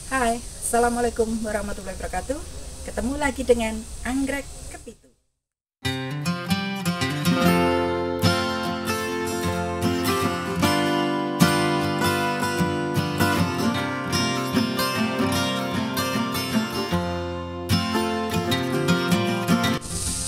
Hai, Assalamualaikum warahmatullahi wabarakatuh. Ketemu lagi dengan anggrek kepitu.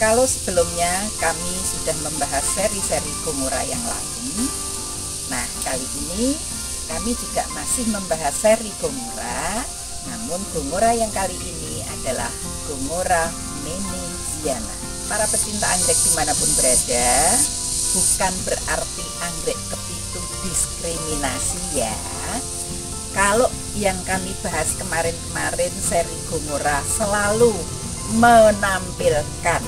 Kalau sebelumnya kami sudah membahas seri-seri Gomora yang lain, nah kali ini kami juga masih membahas seri Gomora. Namun Gomora yang kali ini adalah Gomora Meneziana. Para pecinta anggrek dimanapun berada, bukan berarti anggrek kepitu diskriminasi ya. Kalau yang kami bahas kemarin-kemarin seri Gomora selalu menampilkan,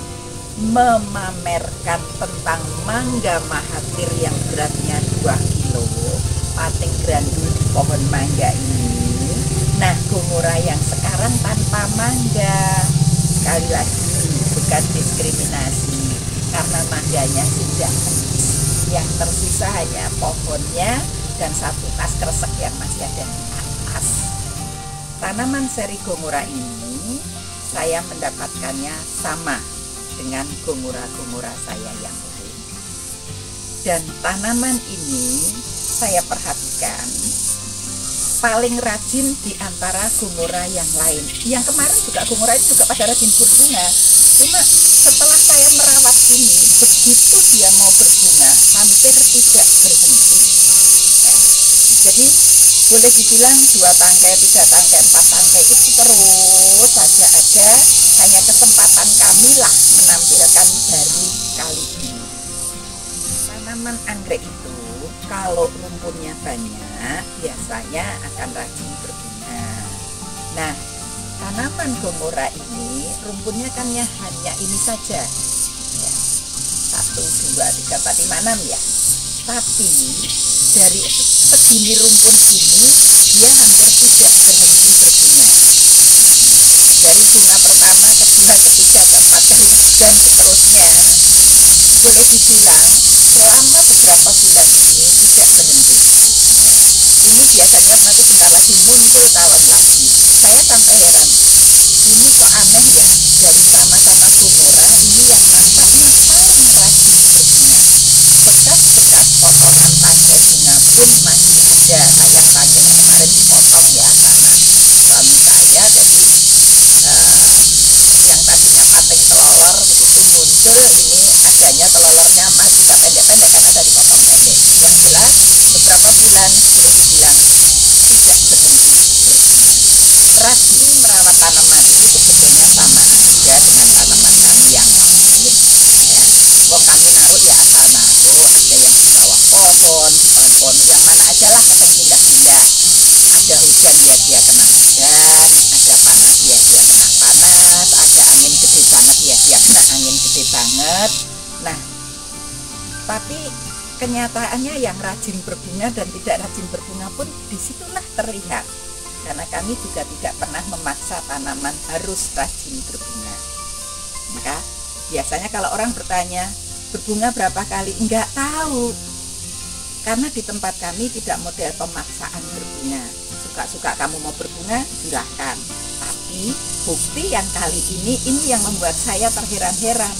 memamerkan tentang mangga mahathir yang beratnya 2 kilo, pating grandul di pohon mangga ini. Nah, Gomora yang sekarang tanpa mangga, sekali lagi bukan diskriminasi karena mangganya sudah habis. Yang tersisa hanya pohonnya dan satu tas kresek yang masih ada di atas. Tanaman seri Gomora ini saya mendapatkannya sama dengan Gomora-Gomora saya yang lain. Dan tanaman ini saya perhatikan paling rajin di antara Gomora yang lain. Yang kemarin juga Gomora itu juga pada rajin berbunga. Cuma setelah saya merawat ini, begitu dia mau berbunga, hampir tidak berhenti. Ya. Jadi boleh dibilang 2 tangkai, 3 tangkai, 4 tangkai itu terus saja ada. Hanya kesempatan kamilah menampilkan baru kali ini. Tanaman anggrek itu kalau rumputnya banyak biasanya akan rajin berbunga. Nah, tanaman Gomora ini rumputnya kan ya hanya ini saja ya, 1, 2, 3, 4, 5, 6 ya. Tapi dari segini rumput ini dia hampir tidak berhenti berbunga. Dari bunga pertama, kedua, ketiga, keempat, kelima dan seterusnya, boleh dibilang selama beberapa bulan ini tidak berhenti. Ini biasanya nanti bentar lagi muncul tahun lagi. Saya sampai heran, ini kok aneh ya, dari sama-sama Gomora ini yang nampaknya paling rajin berbunga. Bekas-bekas potongan tangkai bunga pun masih ada. Yang tangkai kemarin dipotong ya karena suami saya, jadi yang tadinya pating telolor begitu muncul ini adanya telolornya masih tak pendek-pendek karena dari potong pendek. Yang jelas beberapa bulan boleh dibilang tidak berhenti berbunga. Rajin merawat tanaman itu sebetulnya sama aja dengan tanaman kami yang lain ya. Wong kami naruh ya asal naruh, ada yang di bawah pohon, di pohon yang mana aja lah, kadang pindah-pindah. Ada hujan ya dia kena hujan, ada panas ya dia kena panas, ada angin gede banget ya dia kena angin gede banget. Nah, tapi kenyataannya yang rajin berbunga dan tidak rajin berbunga pun disitulah terlihat. Karena kami juga tidak pernah memaksa tanaman harus rajin berbunga. Maka biasanya kalau orang bertanya berbunga berapa kali, enggak tahu. Karena di tempat kami tidak model pemaksaan berbunga. Suka-suka kamu mau berbunga, silahkan. Tapi bukti yang kali ini yang membuat saya terheran-heran.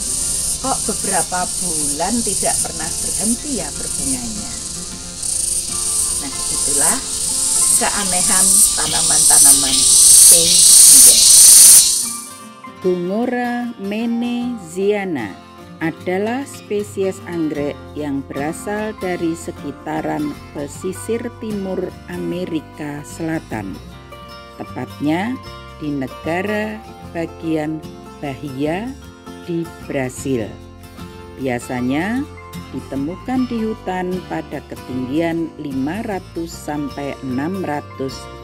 Kok beberapa bulan tidak pernah berhenti ya berbunganya. Nah, itulah keanehan tanaman-tanaman Aedes. Gomora Meneziana adalah spesies anggrek yang berasal dari sekitaran pesisir timur Amerika Selatan, tepatnya di negara bagian Bahia di Brasil. Biasanya ditemukan di hutan pada ketinggian 500-600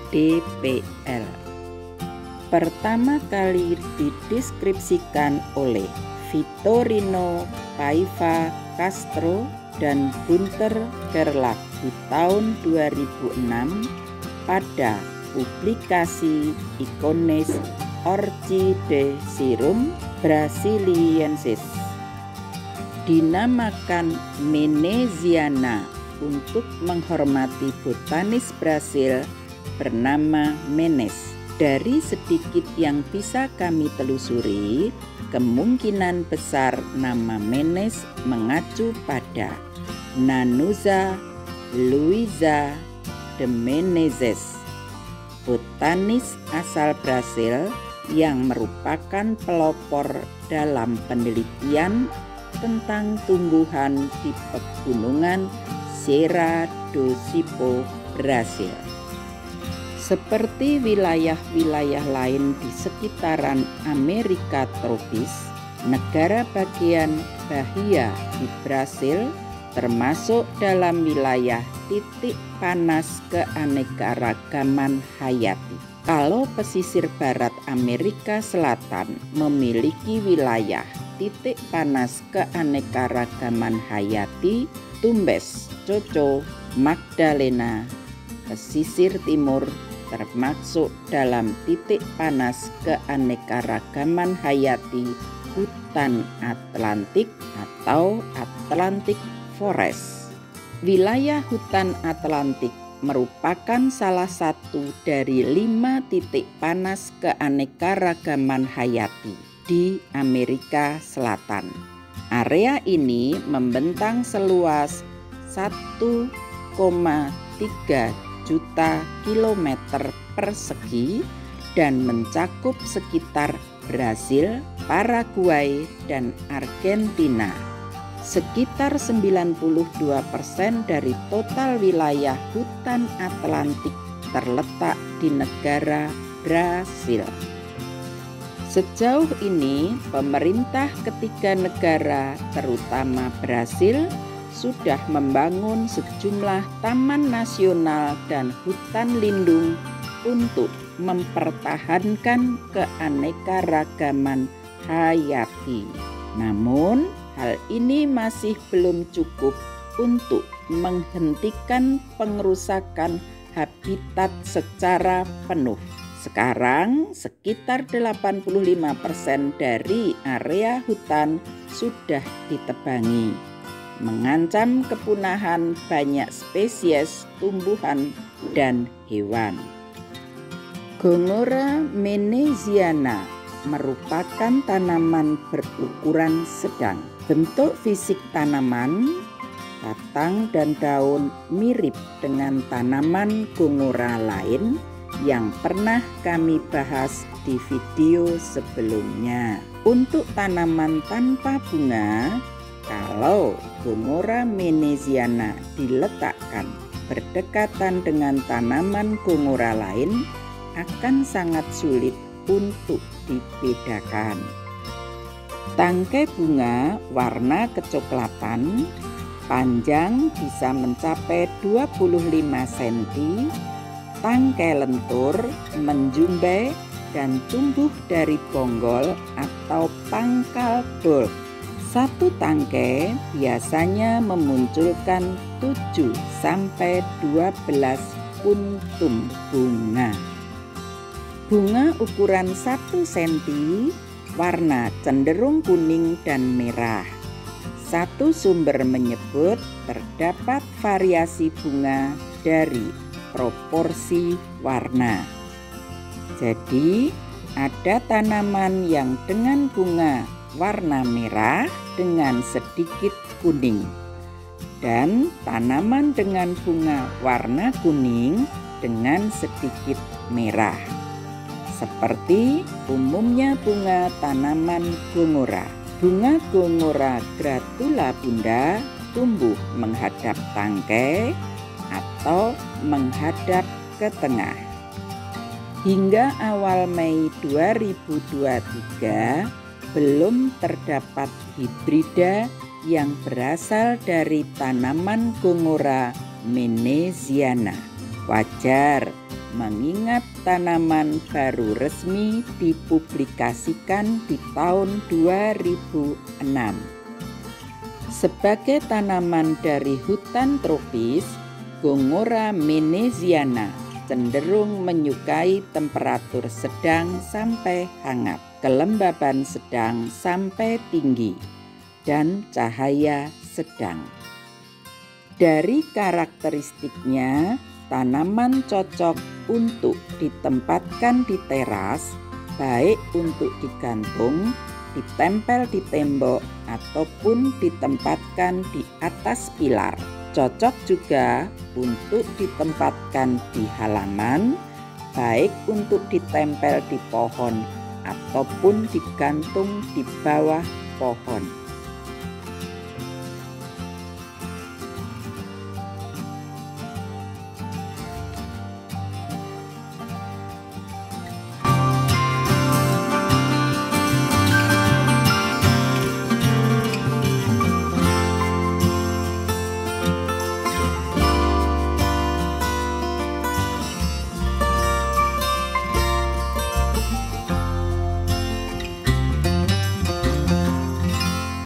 dpl. Pertama kali dideskripsikan oleh Vitorino Paiva Castro dan Gunter Gerlach di tahun 2006 pada publikasi Icones Orchideserum brasiliensis. Dinamakan Meneziana untuk menghormati botanis Brasil bernama Menes. Dari sedikit yang bisa kami telusuri, kemungkinan besar nama Menes mengacu pada Nanuza Luiza de Menezes, botanis asal Brasil yang merupakan pelopor dalam penelitian tentang tumbuhan di pegunungan Serra do Cipó, Brasil. Seperti wilayah-wilayah lain di sekitaran Amerika tropis, negara bagian Bahia di Brasil termasuk dalam wilayah titik panas keanekaragaman hayati. Kalau pesisir barat Amerika Selatan memiliki wilayah titik panas keanekaragaman hayati, Tumbes, Choco, Magdalena, pesisir timur termasuk dalam titik panas keanekaragaman hayati hutan Atlantik atau Atlantic Forest. Wilayah hutan Atlantik merupakan salah satu dari 5 titik panas keanekaragaman hayati di Amerika Selatan. Area ini membentang seluas 1,3 juta kilometer persegi dan mencakup sekitar Brasil, Paraguay, dan Argentina. Sekitar 92% dari total wilayah hutan Atlantik terletak di negara Brasil. Sejauh ini, pemerintah ketiga negara, terutama Brasil, sudah membangun sejumlah taman nasional dan hutan lindung untuk mempertahankan keanekaragaman hayati. Namun, hal ini masih belum cukup untuk menghentikan pengerusakan habitat secara penuh. Sekarang, sekitar 85% dari area hutan sudah ditebangi, mengancam kepunahan banyak spesies tumbuhan dan hewan. Gongora meneziana merupakan tanaman berukuran sedang. Bentuk fisik tanaman, batang dan daun mirip dengan tanaman gongora lain yang pernah kami bahas di video sebelumnya. Untuk tanaman tanpa bunga, kalau Gongora meneziana diletakkan berdekatan dengan tanaman gongora lain, akan sangat sulit untuk dibedakan. Tangkai bunga warna kecoklatan, panjang bisa mencapai 25 cm, tangkai lentur, menjumbai, dan tumbuh dari bonggol atau pangkal bulb. Satu tangkai biasanya memunculkan 7-12 puntum bunga. Bunga ukuran 1 cm, warna cenderung kuning dan merah. Satu sumber menyebut terdapat variasi bunga dari proporsi warna. Jadi, ada tanaman yang dengan bunga warna merah dengan sedikit kuning, dan tanaman dengan bunga warna kuning dengan sedikit merah, seperti umumnya bunga tanaman gongora. Bunga gongora gratula bunda tumbuh menghadap tangkai atau menghadap ke tengah. Hingga awal Mei 2023 belum terdapat hibrida yang berasal dari tanaman Gongora meneziana. Wajar mengingat tanaman baru resmi dipublikasikan di tahun 2006. Sebagai tanaman dari hutan tropis, Gongora meneziana cenderung menyukai temperatur sedang sampai hangat, kelembaban sedang sampai tinggi, dan cahaya sedang. Dari karakteristiknya, Tanaman cocok untuk ditempatkan di teras, baik untuk digantung, ditempel di tembok, ataupun ditempatkan di atas pilar. Cocok juga untuk ditempatkan di halaman, baik untuk ditempel di pohon ataupun digantung di bawah pohon.